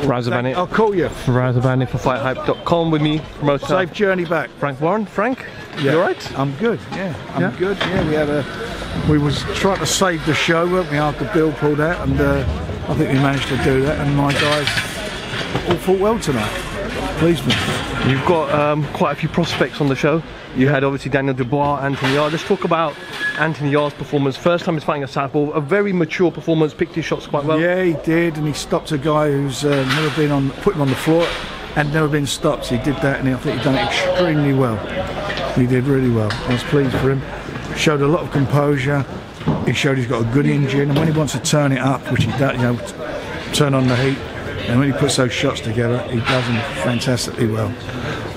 Razabani. I'll call you. Razabani for FightHype.com with me. Promoter. Safe journey back. Frank Warren. Frank, yeah. you alright? I'm good. Yeah, I'm good. Yeah, we was trying to save the show, weren't we, after Bill pulled out, and I think we managed to do that. And my guys all fought well tonight. Pleased me. You've got quite a few prospects on the show. You had obviously Daniel Dubois, Anthony Yarde. Let's talk about Anthony Yarde's performance. First time he's fighting a southpaw, a very mature performance, picked his shots quite well. Yeah, he did, and he stopped a guy who's never been put him on the floor and never been stopped. He did that, and I think he done it extremely well. He did really well. I was pleased for him. Showed a lot of composure. He showed he's got a good engine, and when he wants to turn it up, which he does, you know, turn on the heat, and when he puts those shots together, he does them fantastically well.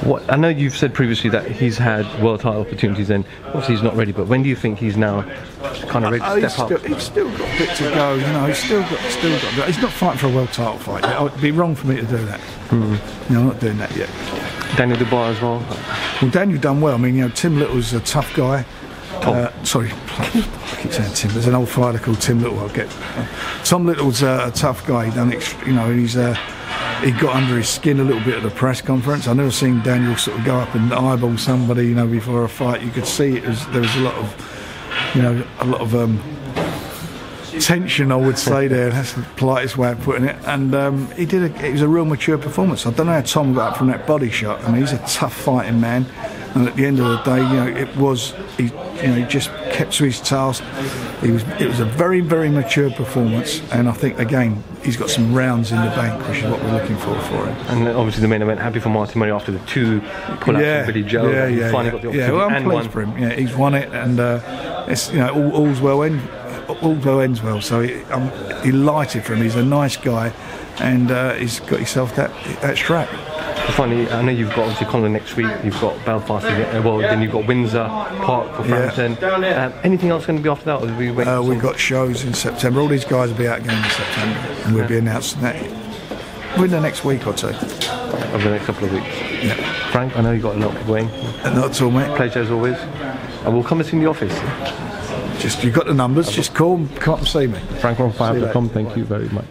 What, I know you've said previously that he's had world title opportunities, and obviously he's not ready, but when do you think he's now kind of ready to step up? He's still got a bit to go, you know, he's still got he's not fighting for a world title fight yet. It would be wrong for me to do that. You know, I'm not doing that yet. Daniel Dubois as well? Well, Daniel done well. I mean, you know, Tim Little's a tough guy. Sorry, I keep saying Tim. There's an old fighter called Tim Little. I'll get. Tom Little's a tough guy. He done, you know, he's he got under his skin a little bit at the press conference. I've never seen Daniel sort of go up and eyeball somebody, you know, before a fight. You could see there was a lot of, you know, tension, I would say there. That's the politest way of putting it. And it was a real mature performance. I don't know how Tom got up from that body shot. I mean, he's a tough fighting man. And at the end of the day, you know, he just kept to his task. It was a very, very mature performance, and I think again he's got some rounds in the bank, which is what we're looking for him. And obviously the main event, happy for Martin Murray after the two pull-outs from Billy Joe. He finally got the opportunity. Yeah, well, I'm pleased for him. Yeah, he's won it, and it's, you know, all's well ends well. So I'm delighted for him. He's a nice guy, and he's got himself that strap. Finally, I know you've got obviously Conor next week, you've got Belfast, then you've got Windsor, Park for Frampton. Anything else going to be after that? Or we've got shows in September. All these guys will be out again in September, and we'll be announcing that within the next week or two. Over the next couple of weeks. Yeah. Frank, I know you've got a lot of people waiting. Not at all, mate. Pleasure as always. And we'll come and see in the office. Just, you've got the numbers, just come up and see me. Frank on FightHype.com, thank you very much.